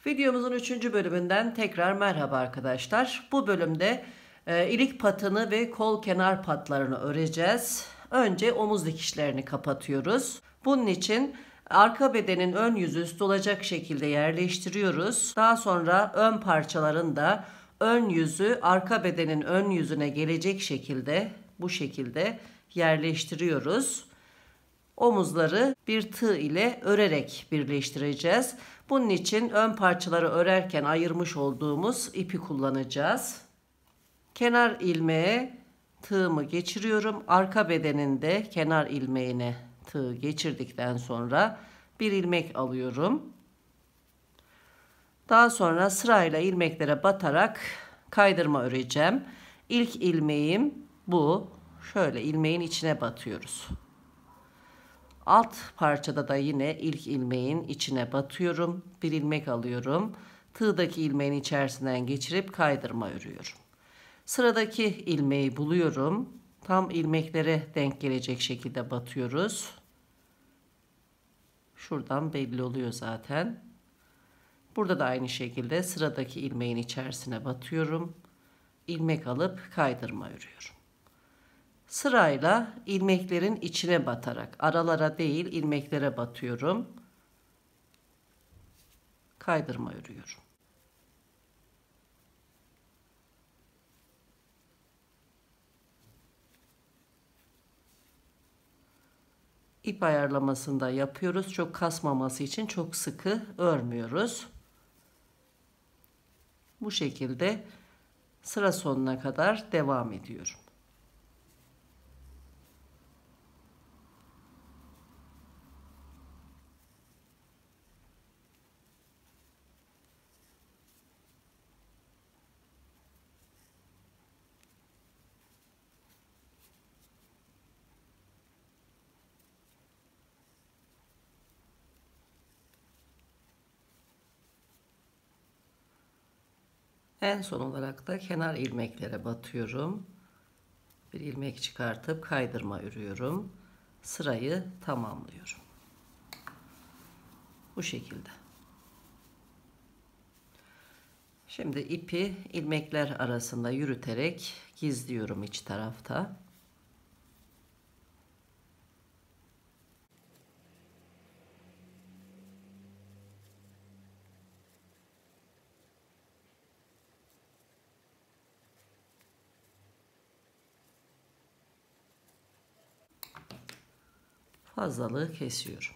Videomuzun 3. bölümünden tekrar merhaba arkadaşlar. Bu bölümde ilik patını ve kol kenar patlarını öreceğiz. Önce omuz dikişlerini kapatıyoruz. Bunun için arka bedenin ön yüzü üstü olacak şekilde yerleştiriyoruz. Daha sonra ön parçaların da ön yüzü arka bedenin ön yüzüne gelecek şekilde bu şekilde yerleştiriyoruz. Omuzları bir tığ ile örerek birleştireceğiz. Bunun için ön parçaları örerken ayırmış olduğumuz ipi kullanacağız. Kenar ilmeğe tığımı geçiriyorum. Arka bedeninde kenar ilmeğine tığ geçirdikten sonra bir ilmek alıyorum. Daha sonra sırayla ilmeklere batarak kaydırma öreceğim. İlk ilmeğim bu. Şöyle ilmeğin içine batıyoruz. Alt parçada da yine ilk ilmeğin içine batıyorum. Bir ilmek alıyorum. Tığdaki ilmeğin içerisinden geçirip kaydırma örüyorum. Sıradaki ilmeği buluyorum. Tam ilmeklere denk gelecek şekilde batıyoruz. Şuradan belli oluyor zaten. Burada da aynı şekilde sıradaki ilmeğin içerisine batıyorum. İlmek alıp kaydırma örüyorum. Sırayla ilmeklerin içine batarak, aralara değil ilmeklere batıyorum. Kaydırma örüyorum. İp ayarlamasını da yapıyoruz. Çok kasmaması için çok sıkı örmüyoruz. Bu şekilde sıra sonuna kadar devam ediyorum. En son olarak da kenar ilmeklere batıyorum. Bir ilmek çıkartıp kaydırma örüyorum. Sırayı tamamlıyorum. Bu şekilde. Şimdi ipi ilmekler arasında yürüterek gizliyorum iç tarafta. Fazlalığı kesiyorum.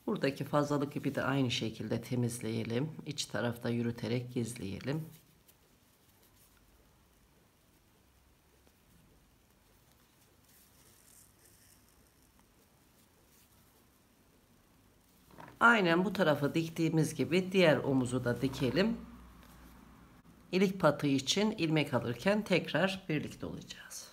Buradaki fazlalık ipi de aynı şekilde temizleyelim. İç tarafta yürüterek gizleyelim. Aynen bu tarafa diktiğimiz gibi diğer omuzu da dikelim. İlik patı için ilmek alırken tekrar birlikte olacağız.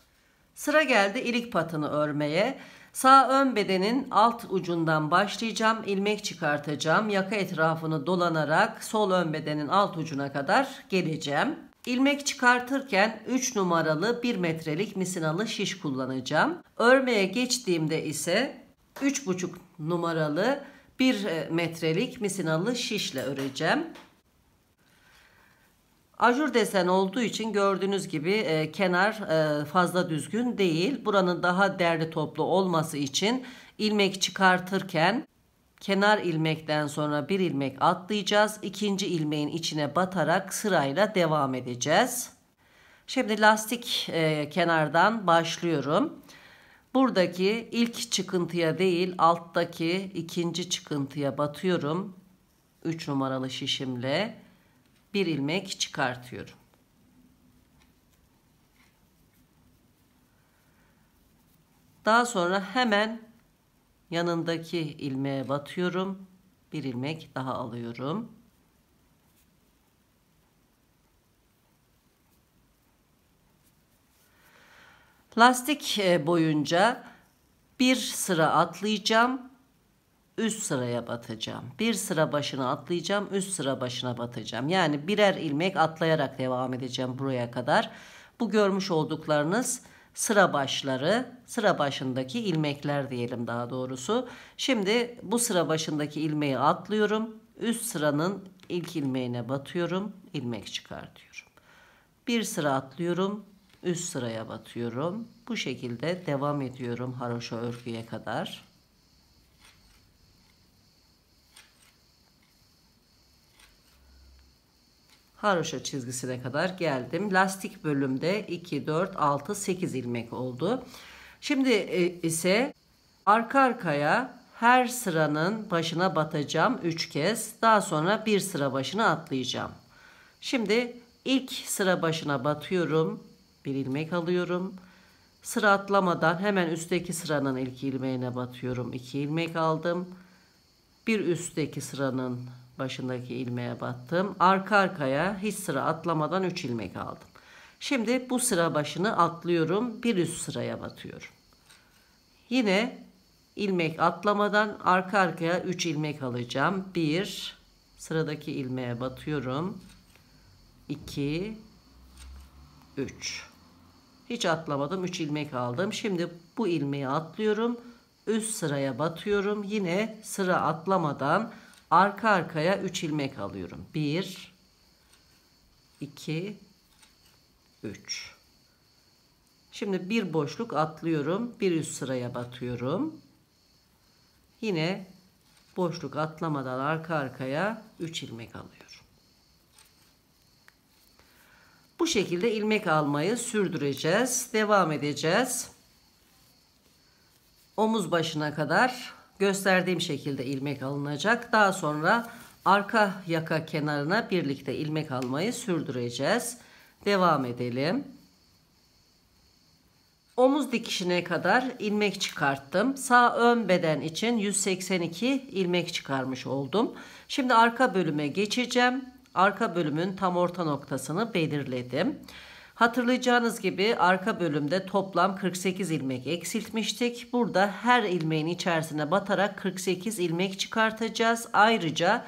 Sıra geldi ilik patını örmeye. Sağ ön bedenin alt ucundan başlayacağım. İlmek çıkartacağım. Yaka etrafını dolanarak sol ön bedenin alt ucuna kadar geleceğim. İlmek çıkartırken 3 numaralı 1 metrelik misinalı şiş kullanacağım. Örmeye geçtiğimde ise 3,5 numaralı 1 metrelik misinalı şişle öreceğim. Ajur desen olduğu için gördüğünüz gibi kenar fazla düzgün değil. Buranın daha derli toplu olması için ilmek çıkartırken kenar ilmekten sonra bir ilmek atlayacağız. İkinci ilmeğin içine batarak sırayla devam edeceğiz. Şimdi lastik kenardan başlıyorum. Buradaki ilk çıkıntıya değil alttaki ikinci çıkıntıya batıyorum. 3 numaralı şişimle bir ilmek çıkartıyorum. Daha sonra hemen yanındaki ilmeğe batıyorum. Bir ilmek daha alıyorum. Lastik boyunca bir sıra atlayacağım. Üst sıraya batacağım. Bir sıra başına atlayacağım. Üst sıra başına batacağım. Yani birer ilmek atlayarak devam edeceğim buraya kadar. Bu görmüş olduklarınız sıra başları, sıra başındaki ilmekler diyelim daha doğrusu. Şimdi bu sıra başındaki ilmeği atlıyorum. Üst sıranın ilk ilmeğine batıyorum, ilmek çıkartıyorum. Bir sıra atlıyorum, üst sıraya batıyorum. Bu şekilde devam ediyorum haroşa örgüye kadar. Haroşa çizgisine kadar geldim. Lastik bölümde 2, 4, 6, 8 ilmek oldu. Şimdi ise arka arkaya her sıranın başına batacağım 3 kez. Daha sonra bir sıra başına atlayacağım. Şimdi ilk sıra başına batıyorum. Bir ilmek alıyorum. Sıra atlamadan hemen üstteki sıranın ilk ilmeğine batıyorum. 2 ilmek aldım. Bir üstteki sıranın başındaki ilmeğe battım. Arka arkaya hiç sıra atlamadan 3 ilmek aldım. Şimdi bu sıra başını atlıyorum. Bir üst sıraya batıyorum. Yine ilmek atlamadan arka arkaya 3 ilmek alacağım. 1 sıradaki ilmeğe batıyorum. 2 3 hiç atlamadım, 3 ilmek aldım. Şimdi bu ilmeği atlıyorum. Üst sıraya batıyorum. Yine sıra atlamadan arka arkaya 3 ilmek alıyorum. 1 2 3. Şimdi bir boşluk atlıyorum. Bir üst sıraya batıyorum. Yine boşluk atlamadan arka arkaya 3 ilmek alıyorum. Bu şekilde ilmek almayı sürdüreceğiz. Devam edeceğiz. Omuz başına kadar gösterdiğim şekilde ilmek alınacak. Daha sonra arka yaka kenarına birlikte ilmek almayı sürdüreceğiz. Devam edelim. Omuz dikişine kadar ilmek çıkarttım. Sağ ön beden için 182 ilmek çıkarmış oldum. Şimdi arka bölüme geçeceğim. Arka bölümün tam orta noktasını belirledim. Hatırlayacağınız gibi arka bölümde toplam 48 ilmek eksiltmiştik. Burada her ilmeğin içerisine batarak 48 ilmek çıkartacağız. Ayrıca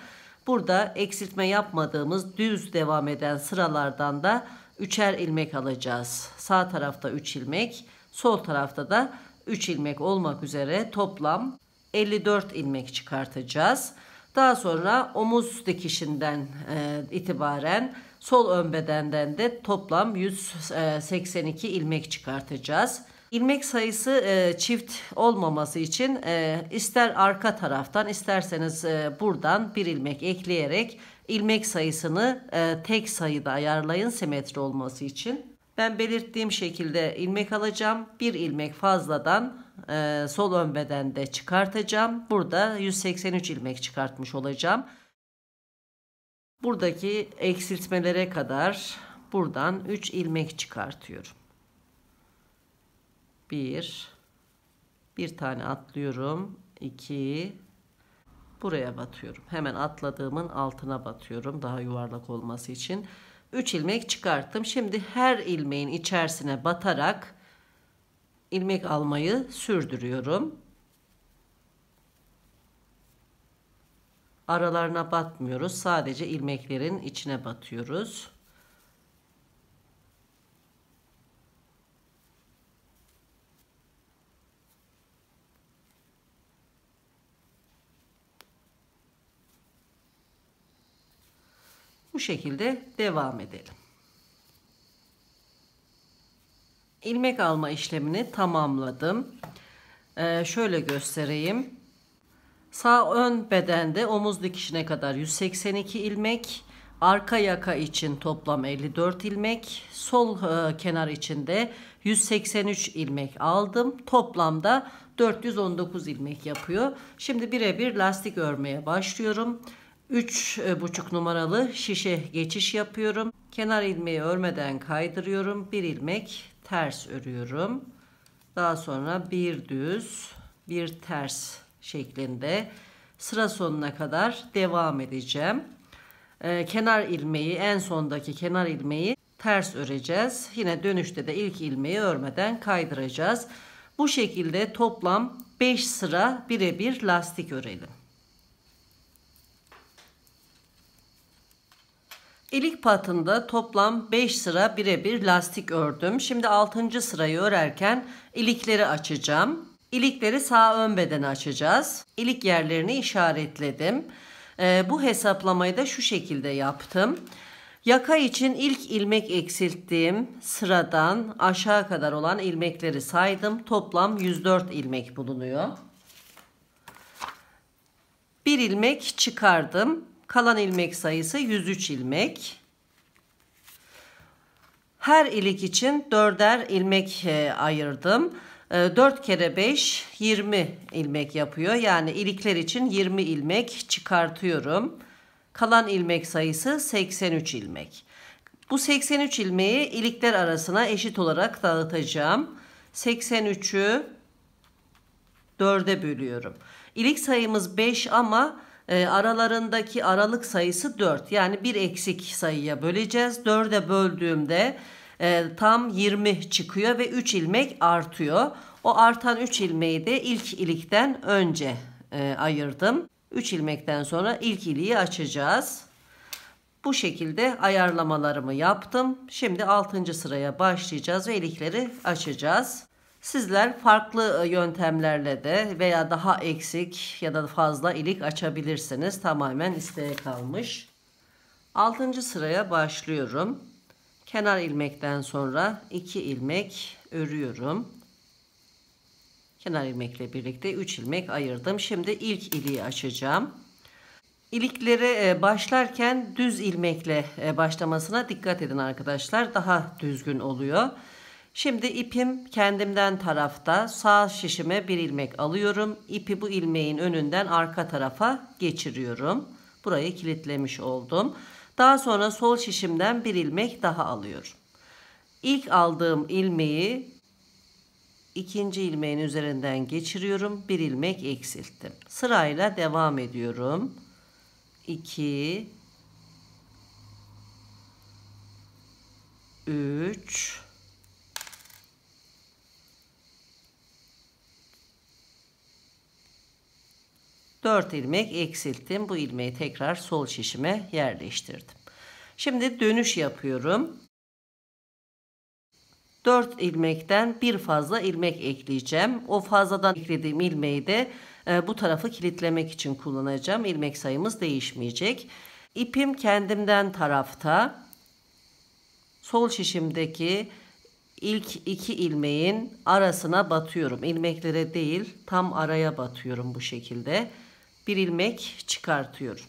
burada eksiltme yapmadığımız düz devam eden sıralardan da 3'er ilmek alacağız. Sağ tarafta 3 ilmek, sol tarafta da 3 ilmek olmak üzere toplam 54 ilmek çıkartacağız. Daha sonra omuz dikişinden itibaren sol ön bedenden de toplam 182 ilmek çıkartacağız. İlmek sayısı çift olmaması için ister arka taraftan isterseniz buradan bir ilmek ekleyerek ilmek sayısını tek sayıda ayarlayın simetri olması için. Ben belirttiğim şekilde ilmek alacağım. Bir ilmek fazladan sol ön bedende çıkartacağım. Burada 183 ilmek çıkartmış olacağım. Buradaki eksiltmelere kadar buradan 3 ilmek çıkartıyorum. Bir tane atlıyorum. 2 buraya batıyorum. Hemen atladığımın altına batıyorum daha yuvarlak olması için. 3 ilmek çıkarttım. Şimdi her ilmeğin içerisine batarak ilmek almayı sürdürüyorum. Aralarına batmıyoruz. Sadece ilmeklerin içine batıyoruz. Bu şekilde devam edelim. İlmek alma işlemini tamamladım. Şöyle göstereyim. Sağ ön bedende omuz dikişine kadar 182 ilmek, arka yaka için toplam 54 ilmek, sol kenar için de 183 ilmek aldım. Toplamda 419 ilmek yapıyor. Şimdi birebir lastik örmeye başlıyorum. 3,5 numaralı şişe geçiş yapıyorum. Kenar ilmeği örmeden kaydırıyorum. Bir ilmek ters örüyorum. Daha sonra bir düz, bir ters şeklinde sıra sonuna kadar devam edeceğim. Kenar ilmeği, en sondaki kenar ilmeği ters öreceğiz. Yine dönüşte de ilk ilmeği örmeden kaydıracağız. Bu şekilde toplam 5 sıra birebir lastik örelim. İlik patında toplam 5 sıra birebir lastik ördüm. Şimdi 6. sırayı örerken ilikleri açacağım. İlikleri sağ ön bedene açacağız. İlik yerlerini işaretledim. Bu hesaplamayı da şu şekilde yaptım. Yaka için ilk ilmek eksilttiğim sıradan aşağı kadar olan ilmekleri saydım. Toplam 104 ilmek bulunuyor. Bir ilmek çıkardım. Kalan ilmek sayısı 103 ilmek. Her ilik için 4'er ilmek ayırdım. 4 kere 5 20 ilmek yapıyor. Yani ilikler için 20 ilmek çıkartıyorum. Kalan ilmek sayısı 83 ilmek. Bu 83 ilmeği ilikler arasına eşit olarak dağıtacağım. 83'ü 4'e bölüyorum. İlik sayımız 5 ama aralarındaki aralık sayısı 4. Yani bir eksik sayıya böleceğiz. 4'e böldüğümde tam 20 çıkıyor ve 3 ilmek artıyor. O artan 3 ilmeği de ilk ilikten önce ayırdım. 3 ilmekten sonra ilk iliği açacağız. Bu şekilde ayarlamalarımı yaptım. Şimdi 6. sıraya başlayacağız ve ilikleri açacağız. Sizler farklı yöntemlerle de veya daha eksik ya da fazla ilik açabilirsiniz. Tamamen isteğe kalmış. 6. sıraya başlıyorum. Kenar ilmekten sonra 2 ilmek örüyorum. Kenar ilmekle birlikte 3 ilmek ayırdım. Şimdi ilk iliği açacağım. İliklere başlarken düz ilmekle başlamasına dikkat edin arkadaşlar. Daha düzgün oluyor. Şimdi ipim kendimden tarafta, sağ şişime bir ilmek alıyorum. İpi bu ilmeğin önünden arka tarafa geçiriyorum. Burayı kilitlemiş oldum. Daha sonra sol şişimden bir ilmek daha alıyorum. İlk aldığım ilmeği ikinci ilmeğin üzerinden geçiriyorum. Bir ilmek eksilttim. Sırayla devam ediyorum. 2 3 4 ilmek eksilttim. Bu ilmeği tekrar sol şişime yerleştirdim. Şimdi dönüş yapıyorum. 4 ilmekten bir fazla ilmek ekleyeceğim. O fazladan eklediğim ilmeği de bu tarafı kilitlemek için kullanacağım. İlmek sayımız değişmeyecek. İpim kendimden tarafta. Sol şişimdeki ilk 2 ilmeğin arasına batıyorum. İlmeklere değil, tam araya batıyorum bu şekilde. Bir ilmek çıkartıyorum.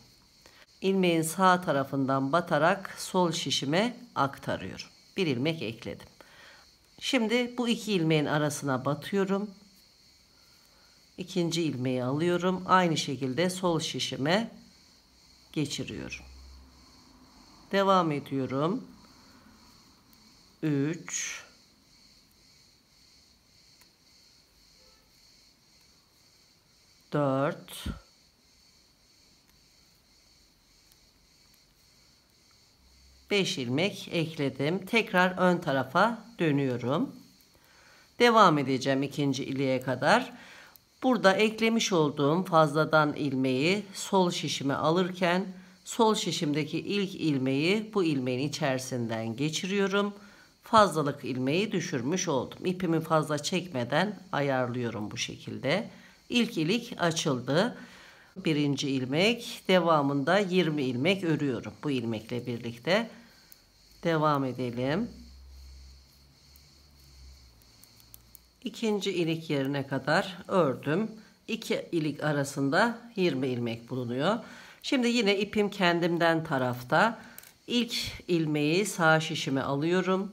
İlmeğin sağ tarafından batarak sol şişime aktarıyorum. Bir ilmek ekledim. Şimdi bu 2 ilmeğin arasına batıyorum. İkinci ilmeği alıyorum. Aynı şekilde sol şişime geçiriyorum. Devam ediyorum. 3 4 5 ilmek ekledim. Tekrar ön tarafa dönüyorum. Devam edeceğim ikinci iliğe kadar. Burada eklemiş olduğum fazladan ilmeği sol şişime alırken sol şişimdeki ilk ilmeği bu ilmeğin içerisinden geçiriyorum. Fazlalık ilmeği düşürmüş oldum. İpimi fazla çekmeden ayarlıyorum bu şekilde. İlk ilik açıldı. Birinci ilmek, devamında 20 ilmek örüyorum bu ilmekle birlikte. Devam edelim. İkinci ilik yerine kadar ördüm. 2 ilik arasında 20 ilmek bulunuyor. Şimdi yine ipim kendimden tarafta. İlk ilmeği sağ şişime alıyorum.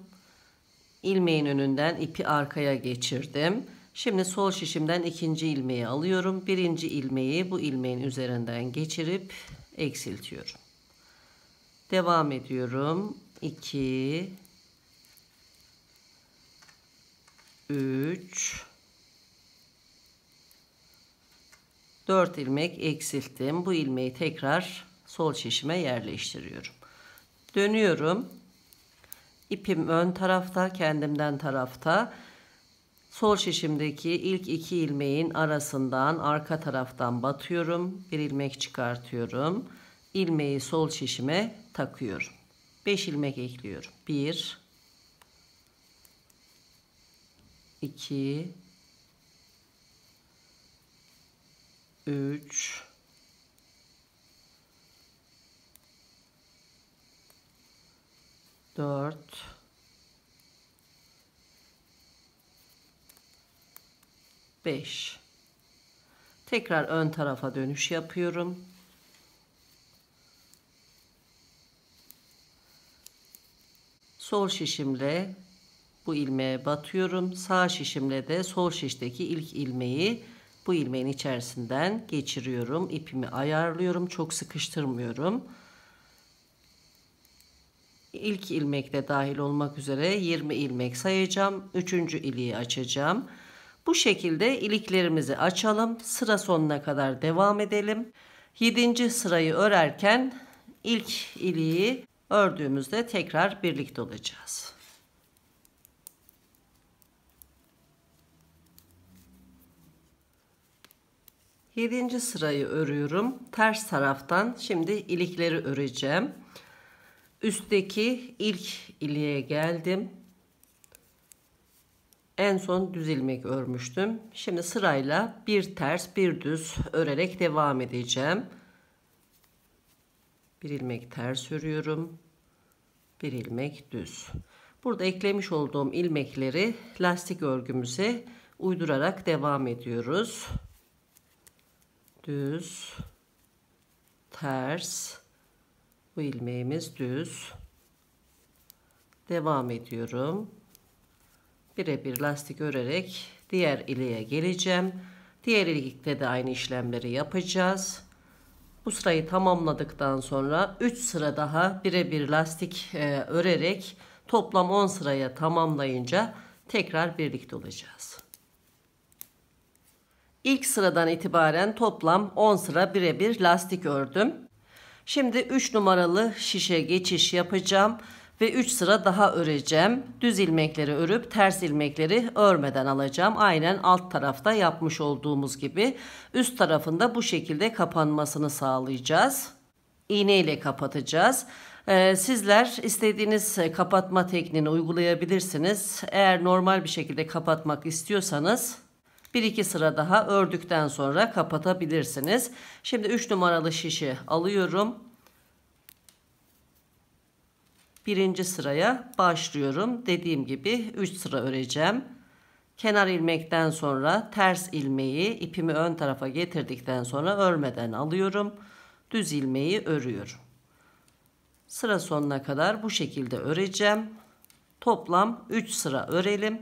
İlmeğin önünden ipi arkaya geçirdim. Şimdi sol şişimden ikinci ilmeği alıyorum. Birinci ilmeği bu ilmeğin üzerinden geçirip eksiltiyorum. Devam ediyorum. 2 3 4 ilmek eksilttim. Bu ilmeği tekrar sol şişime yerleştiriyorum. Dönüyorum. İpim ön tarafta, kendimden tarafta. Sol şişimdeki ilk 2 ilmeğin arasından arka taraftan batıyorum. Bir ilmek çıkartıyorum. İlmeği sol şişime takıyorum. 5 ilmek ekliyorum. 1 2 3 4 5. Tekrar ön tarafa dönüş yapıyorum. Sol şişimle bu ilmeğe batıyorum. Sağ şişimle de sol şişteki ilk ilmeği bu ilmeğin içerisinden geçiriyorum. İpimi ayarlıyorum. Çok sıkıştırmıyorum. İlk ilmek de dahil olmak üzere 20 ilmek sayacağım. 3. iliği açacağım. Bu şekilde iliklerimizi açalım. Sıra sonuna kadar devam edelim. 7. sırayı örerken ilk iliği ördüğümüzde tekrar birlikte olacağız. Yedinci sırayı örüyorum. Ters taraftan şimdi ilikleri öreceğim. Üstteki ilk iliğe geldim. En son düz ilmek örmüştüm. Şimdi sırayla bir ters bir düz örerek devam edeceğim. Bir ilmek ters örüyorum. Bir ilmek düz. Burada eklemiş olduğum ilmekleri lastik örgümüze uydurarak devam ediyoruz. Düz, ters, bu ilmeğimiz düz. Devam ediyorum. Birebir lastik örerek diğer iliğe geleceğim. Diğer ilikte de aynı işlemleri yapacağız. Bu sırayı tamamladıktan sonra 3 sıra daha birebir lastik örerek toplam 10 sıraya tamamlayınca tekrar birlikte olacağız. İlk sıradan itibaren toplam 10 sıra birebir lastik ördüm. Şimdi 3 numaralı şişe geçiş yapacağım ve 3 sıra daha öreceğim. Düz ilmekleri örüp ters ilmekleri örmeden alacağım. Aynen alt tarafta yapmış olduğumuz gibi üst tarafında bu şekilde kapanmasını sağlayacağız. İğne ile kapatacağız. Sizler istediğiniz kapatma tekniğini uygulayabilirsiniz. Eğer normal bir şekilde kapatmak istiyorsanız 1-2 sıra daha ördükten sonra kapatabilirsiniz. Şimdi 3 numaralı şişi alıyorum. Birinci sıraya başlıyorum. Dediğim gibi 3 sıra öreceğim. Kenar ilmekten sonra ters ilmeği ipimi ön tarafa getirdikten sonra örmeden alıyorum. Düz ilmeği örüyorum. Sıra sonuna kadar bu şekilde öreceğim. Toplam 3 sıra örelim.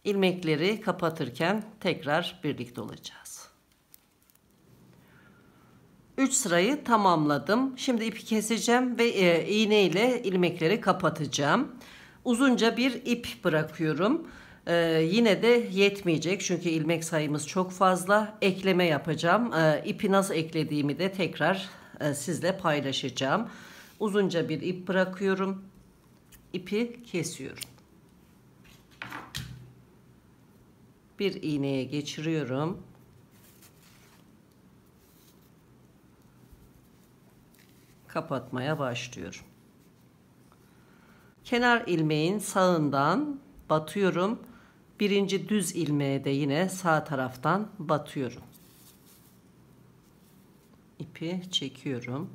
İlmekleri kapatırken tekrar birlikte olacağız. 3 sırayı tamamladım. Şimdi ipi keseceğim ve iğne ile ilmekleri kapatacağım. Uzunca bir ip bırakıyorum. Yine de yetmeyecek çünkü ilmek sayımız çok fazla. Ekleme yapacağım. İpi nasıl eklediğimi de tekrar sizle paylaşacağım. Uzunca bir ip bırakıyorum. İpi kesiyorum. Bir iğneye geçiriyorum. Kapatmaya başlıyorum. Kenar ilmeğin sağından batıyorum. Birinci düz ilmeğe de yine sağ taraftan batıyorum. İpi çekiyorum.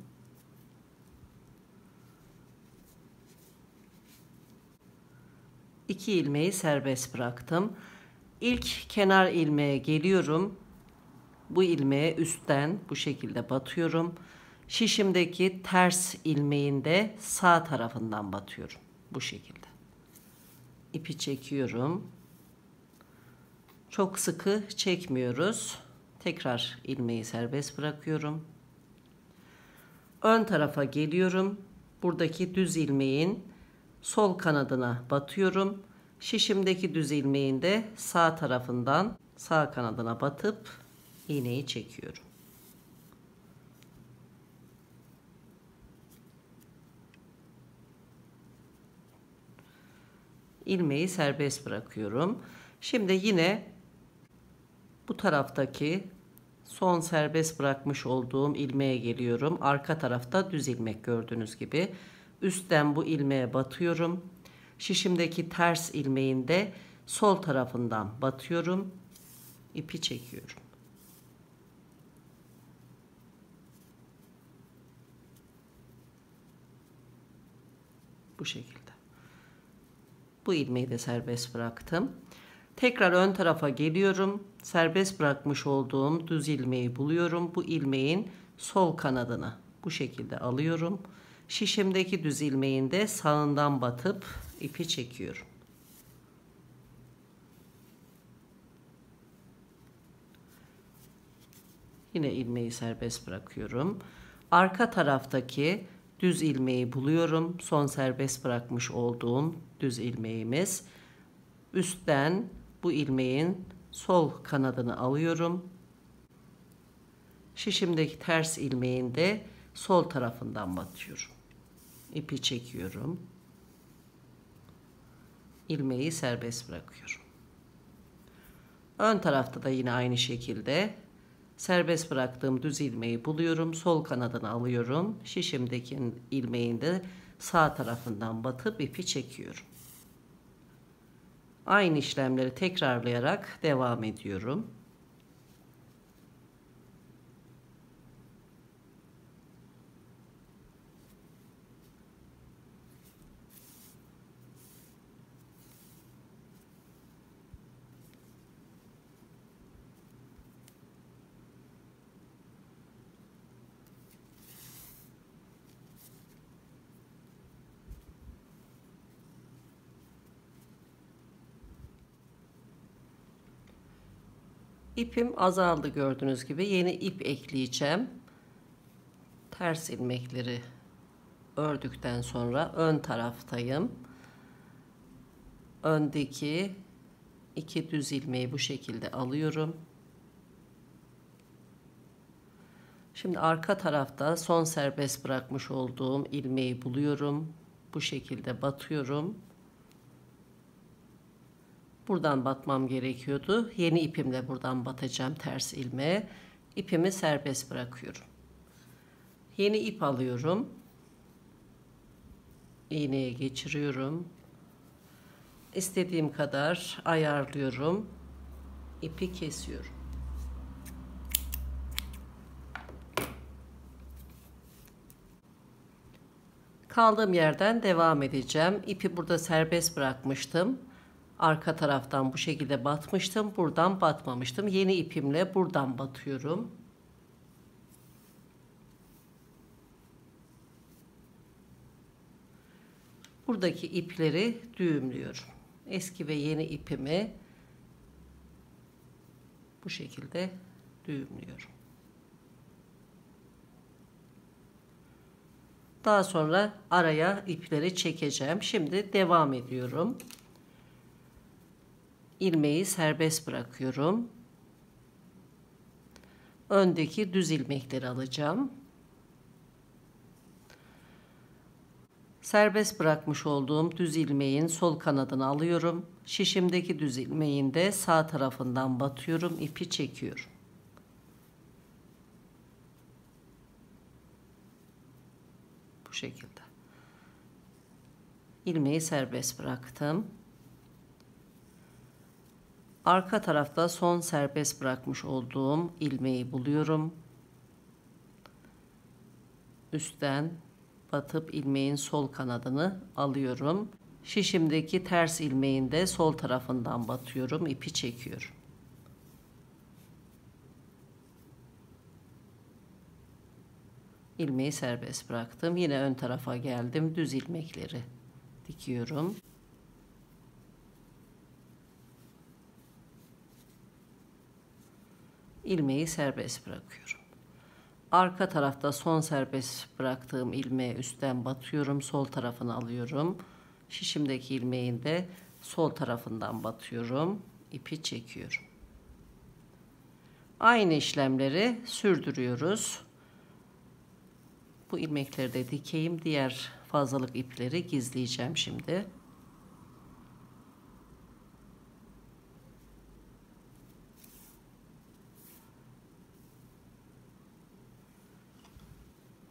İki ilmeği serbest bıraktım. İlk kenar ilmeğe geliyorum. Bu ilmeğe üstten bu şekilde batıyorum. Şişimdeki ters ilmeğinde sağ tarafından batıyorum. Bu şekilde. İpi çekiyorum. Çok sıkı çekmiyoruz. Tekrar ilmeği serbest bırakıyorum. Ön tarafa geliyorum. Buradaki düz ilmeğin sol kanadına batıyorum. Şişimdeki düz ilmeğin de sağ tarafından sağ kanadına batıp iğneyi çekiyorum. İlmeği serbest bırakıyorum. Şimdi yine bu taraftaki son serbest bırakmış olduğum ilmeğe geliyorum. Arka tarafta düz ilmek gördüğünüz gibi. Üstten bu ilmeğe batıyorum. Şişimdeki ters ilmeğin de sol tarafından batıyorum. İpi çekiyorum. Bu şekilde. Bu ilmeği de serbest bıraktım. Tekrar ön tarafa geliyorum. Serbest bırakmış olduğum düz ilmeği buluyorum. Bu ilmeğin sol kanadını bu şekilde alıyorum. Şişimdeki düz ilmeğin de sağından batıp ipi çekiyorum. Yine ilmeği serbest bırakıyorum. Arka taraftaki düz ilmeği buluyorum. Son serbest bırakmış olduğum düz ilmeğimiz. Üstten bu ilmeğin sol kanadını alıyorum. Şişimdeki ters ilmeğin de sol tarafından batıyorum. İpi çekiyorum. İlmeği serbest bırakıyorum. Ön tarafta da yine aynı şekilde serbest bıraktığım düz ilmeği buluyorum. Sol kanadını alıyorum. Şişimdeki ilmeğin de sağ tarafından batıp ipi çekiyorum. Aynı işlemleri tekrarlayarak devam ediyorum. İpim azaldı gördüğünüz gibi. Yeni ip ekleyeceğim. Ters ilmekleri ördükten sonra ön taraftayım. Öndeki iki düz ilmeği bu şekilde alıyorum. Şimdi arka tarafta son serbest bırakmış olduğum ilmeği buluyorum. Bu şekilde batıyorum. Buradan batmam gerekiyordu. Yeni ipimle buradan batacağım ters ilmeğe. İpimi serbest bırakıyorum. Yeni ip alıyorum. İğneye geçiriyorum. İstediğim kadar ayarlıyorum. İpi kesiyorum. Kaldığım yerden devam edeceğim. İpi burada serbest bırakmıştım. Arka taraftan bu şekilde batmıştım. Buradan batmamıştım. Yeni ipimle buradan batıyorum. Buradaki ipleri düğümlüyorum. Eski ve yeni ipimi bu şekilde düğümlüyorum. Daha sonra araya ipleri çekeceğim. Şimdi devam ediyorum. İlmeği serbest bırakıyorum. Öndeki düz ilmekleri alacağım. Serbest bırakmış olduğum düz ilmeğin sol kanadını alıyorum. Şişimdeki düz ilmeğin de sağ tarafından batıyorum. İpi çekiyorum. Bu şekilde. İlmeği serbest bıraktım. Arka tarafta son serbest bırakmış olduğum ilmeği buluyorum. Üstten batıp ilmeğin sol kanadını alıyorum. Şişimdeki ters ilmeğin de sol tarafından batıyorum. İpi çekiyorum. İlmeği serbest bıraktım. Yine ön tarafa geldim. Düz ilmekleri dikiyorum. İlmeği serbest bırakıyorum. Arka tarafta son serbest bıraktığım ilmeğe üstten batıyorum. Sol tarafını alıyorum. Şişimdeki ilmeğin de sol tarafından batıyorum. İpi çekiyorum. Aynı işlemleri sürdürüyoruz. Bu ilmekleri de dikeyim. Diğer fazlalık ipleri gizleyeceğim şimdi.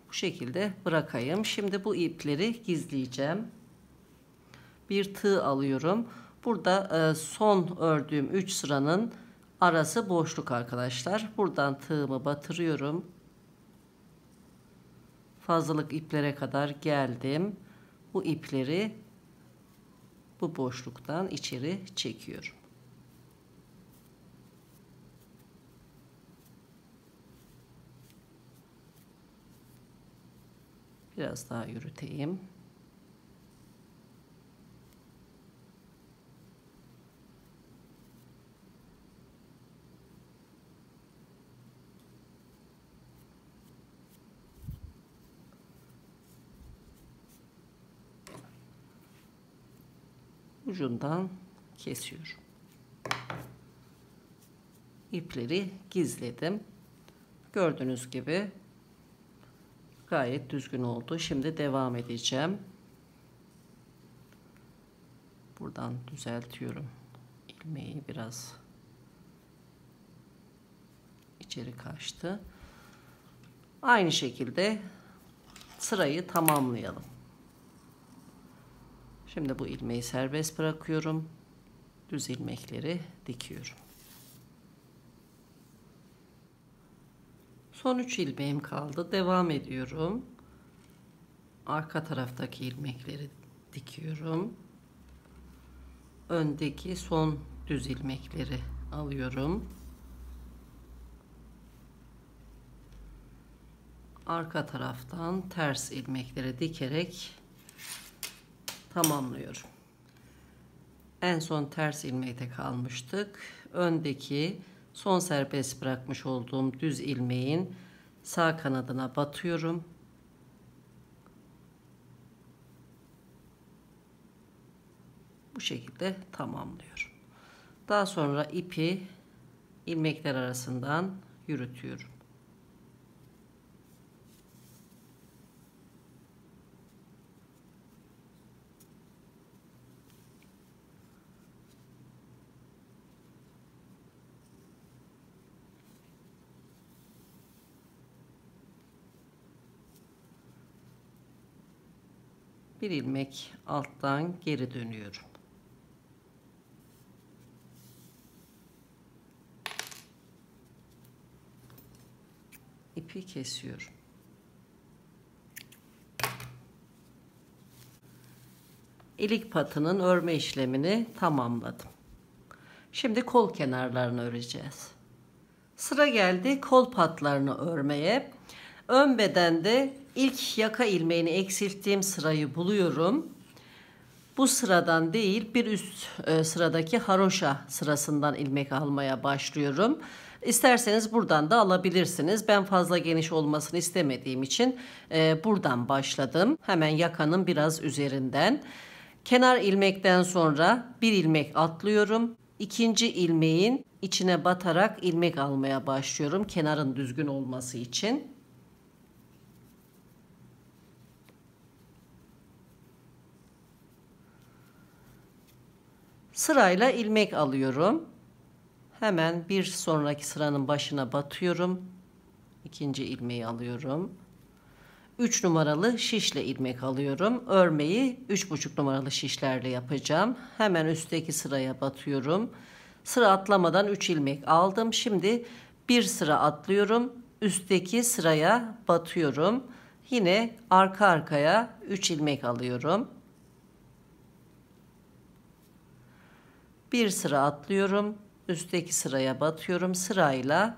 Bu şekilde bırakayım. Şimdi bu ipleri gizleyeceğim. Bir tığ alıyorum. Burada son ördüğüm 3 sıranın arası boşluk arkadaşlar. Buradan tığımı batırıyorum. Fazlalık iplere kadar geldim. Bu ipleri bu boşluktan içeri çekiyorum. Biraz daha yürüteyim. Ucundan kesiyorum. İpleri gizledim. Gördüğünüz gibi gayet düzgün oldu. Şimdi devam edeceğim. Buradan düzeltiyorum. İlmeği biraz içeri kaçtı. Aynı şekilde sırayı tamamlayalım. Şimdi bu ilmeği serbest bırakıyorum. Düz ilmekleri dikiyorum. Son 3 ilmeğim kaldı. Devam ediyorum. Arka taraftaki ilmekleri dikiyorum. Öndeki son düz ilmekleri alıyorum. Arka taraftan ters ilmekleri dikerek tamamlıyorum. En son ters ilmekte kalmıştık. Öndeki son serbest bırakmış olduğum düz ilmeğin sağ kanadına batıyorum. Bu şekilde tamamlıyorum. Daha sonra ipi ilmekler arasından yürütüyorum. Bir ilmek alttan geri dönüyorum. İpi kesiyorum. İlik patının örme işlemini tamamladım. Şimdi kol kenarlarını öreceğiz. Sıra geldi kol patlarını örmeye. Ön bedende ilk yaka ilmeğini eksilttiğim sırayı buluyorum. Bu sıradan değil, bir üst sıradaki haroşa sırasından ilmek almaya başlıyorum. İsterseniz buradan da alabilirsiniz. Ben fazla geniş olmasını istemediğim için buradan başladım. Hemen yakanın biraz üzerinden. Kenar ilmekten sonra bir ilmek atlıyorum. İkinci ilmeğin içine batarak ilmek almaya başlıyorum. Kenarın düzgün olması için. Sırayla ilmek alıyorum. Hemen bir sonraki sıranın başına batıyorum. İkinci ilmeği alıyorum. 3 numaralı şişle ilmek alıyorum. Örmeyi 3,5 numaralı şişlerle yapacağım. Hemen üstteki sıraya batıyorum. Sıra atlamadan 3 ilmek aldım. Şimdi bir sıra atlıyorum. Üstteki sıraya batıyorum. Yine arka arkaya 3 ilmek alıyorum. Bir sıra atlıyorum. Üstteki sıraya batıyorum. Sırayla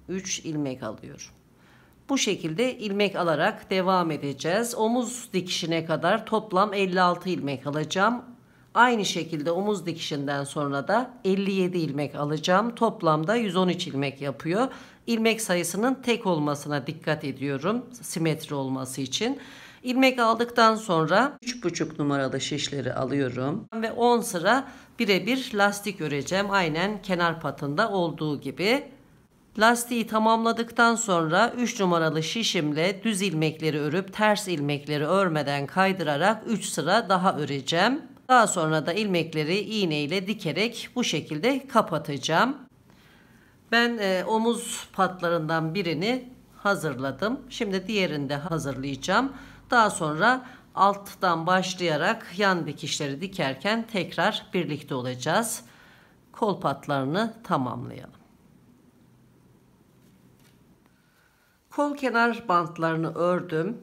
3 ilmek alıyorum. Bu şekilde ilmek alarak devam edeceğiz. Omuz dikişine kadar toplam 56 ilmek alacağım. Aynı şekilde omuz dikişinden sonra da 57 ilmek alacağım. Toplamda 113 ilmek yapıyor. İlmek sayısının tek olmasına dikkat ediyorum. Simetri olması için. İlmek aldıktan sonra 3,5 numaralı şişleri alıyorum. Ve 10 sıra birebir lastik öreceğim. Aynen kenar patında olduğu gibi. Lastiği tamamladıktan sonra 3 numaralı şişimle düz ilmekleri örüp ters ilmekleri örmeden kaydırarak 3 sıra daha öreceğim. Daha sonra da ilmekleri iğne ile dikerek bu şekilde kapatacağım. Ben omuz patlarından birini hazırladım. Şimdi diğerini de hazırlayacağım. Daha sonra alttan başlayarak yan dikişleri dikerken tekrar birlikte olacağız. Kol patlarını tamamlayalım. Kol kenar bantlarını ördüm.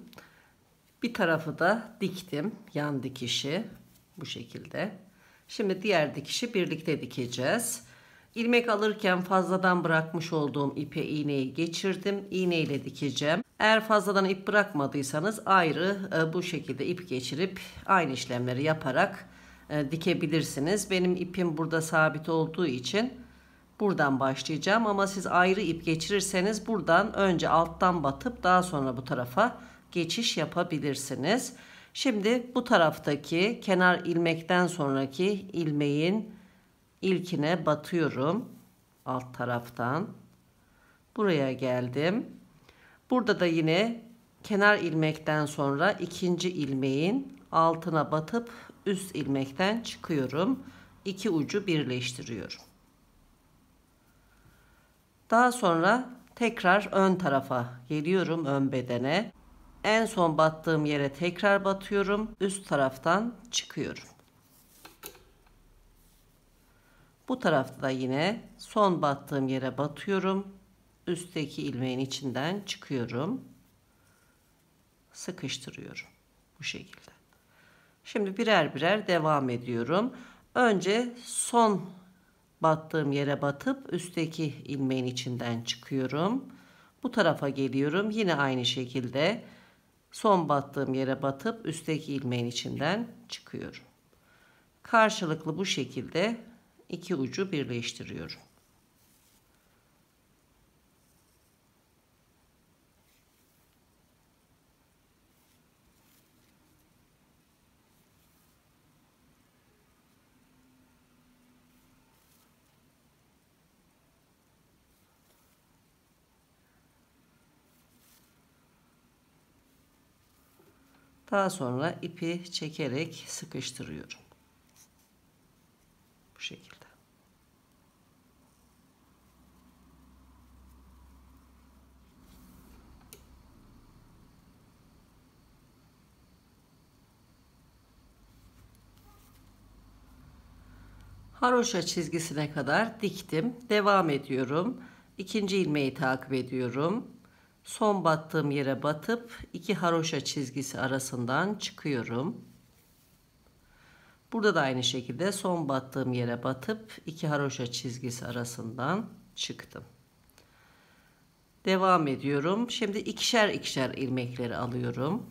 Bir tarafı da diktim. Yan dikişi bu şekilde. Şimdi diğer dikişi birlikte dikeceğiz. İlmek alırken fazladan bırakmış olduğum ipe iğneyi geçirdim. İğne ile dikeceğim. Eğer fazladan ip bırakmadıysanız ayrı bu şekilde ip geçirip aynı işlemleri yaparak dikebilirsiniz. Benim ipim burada sabit olduğu için buradan başlayacağım. Ama siz ayrı ip geçirirseniz buradan önce alttan batıp daha sonra bu tarafa geçiş yapabilirsiniz. Şimdi bu taraftaki kenar ilmekten sonraki ilmeğin ilkine batıyorum alt taraftan. Buraya geldim. Burada da yine kenar ilmekten sonra ikinci ilmeğin altına batıp üst ilmekten çıkıyorum. İki ucu birleştiriyorum. Daha sonra tekrar ön tarafa geliyorum, ön bedene. En son battığım yere tekrar batıyorum. Üst taraftan çıkıyorum. Bu tarafta da yine son battığım yere batıyorum. Üstteki ilmeğin içinden çıkıyorum. Sıkıştırıyorum. Bu şekilde. Şimdi birer birer devam ediyorum. Önce son battığım yere batıp üstteki ilmeğin içinden çıkıyorum. Bu tarafa geliyorum. Yine aynı şekilde son battığım yere batıp üstteki ilmeğin içinden çıkıyorum. Karşılıklı bu şekilde iki ucu birleştiriyorum. Daha sonra ipi çekerek sıkıştırıyorum. Bu şekilde. Haroşa çizgisine kadar diktim. Devam ediyorum. İkinci ilmeği takip ediyorum. Son battığım yere batıp iki haroşa çizgisi arasından çıkıyorum. Burada da aynı şekilde son battığım yere batıp iki haroşa çizgisi arasından çıktım. Devam ediyorum. Şimdi ikişer ikişer ilmekleri alıyorum.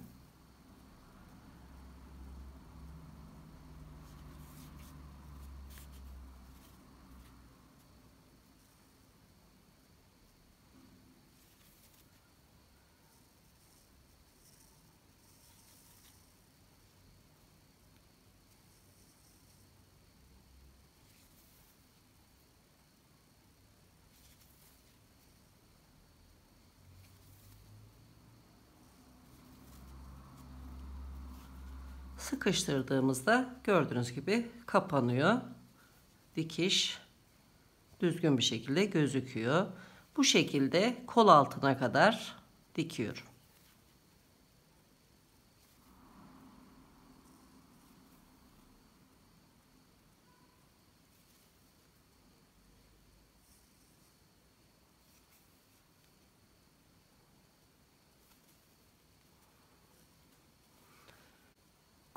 Sıkıştırdığımızda gördüğünüz gibi kapanıyor. Dikiş düzgün bir şekilde gözüküyor. Bu şekilde kol altına kadar dikiyorum.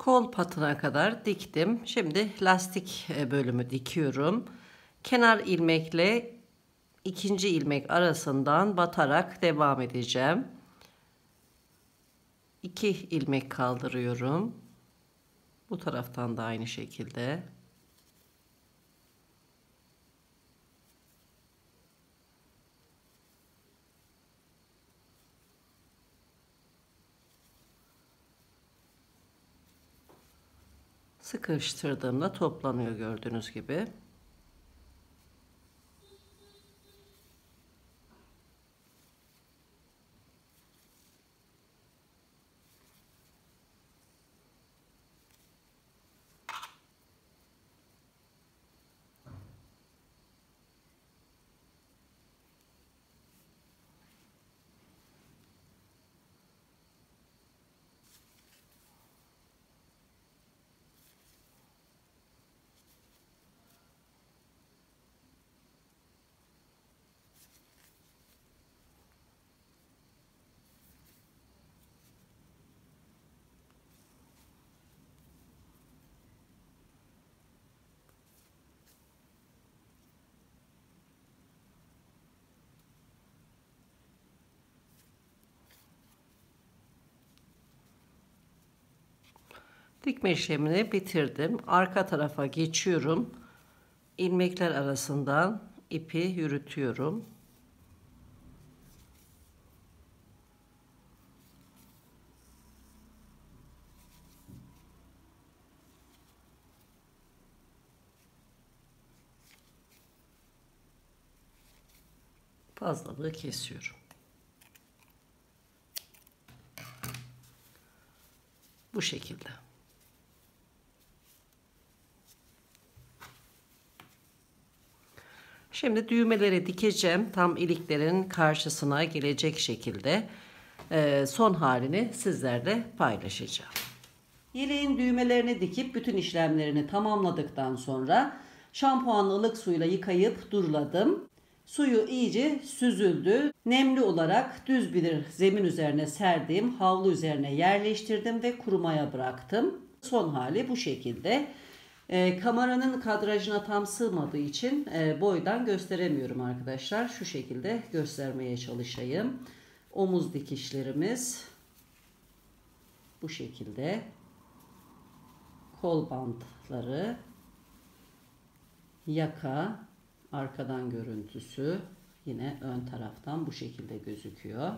Kol patına kadar diktim. Şimdi lastik bölümü dikiyorum. Kenar ilmekle ikinci ilmek arasından batarak devam edeceğim. 2 ilmek kaldırıyorum. Bu taraftan da aynı şekilde. Sıkıştırdığımda toplanıyor gördüğünüz gibi. Dikme işlemini bitirdim. Arka tarafa geçiyorum. İlmekler arasından ipi yürütüyorum. Fazlalığı kesiyorum. Bu şekilde. Şimdi düğmeleri dikeceğim. Tam iliklerin karşısına gelecek şekilde son halini sizlerle paylaşacağım. Yeleğin düğmelerini dikip bütün işlemlerini tamamladıktan sonra şampuanlı ılık suyla yıkayıp duruladım. Suyu iyice süzüldü. Nemli olarak düz bir zemin üzerine serdiğim havlu üzerine yerleştirdim ve kurumaya bıraktım. Son hali bu şekilde. Kameranın kadrajına tam sığmadığı için boydan gösteremiyorum arkadaşlar. Şu şekilde göstermeye çalışayım. Omuz dikişlerimiz bu şekilde. Kol bantları, yaka, arkadan görüntüsü yine ön taraftan bu şekilde gözüküyor.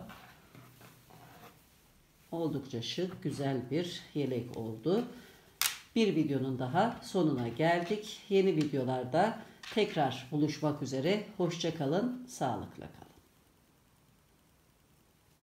Oldukça şık, güzel bir yelek oldu. Bir videonun daha sonuna geldik. Yeni videolarda tekrar buluşmak üzere. Hoşça kalın, sağlıkla kalın.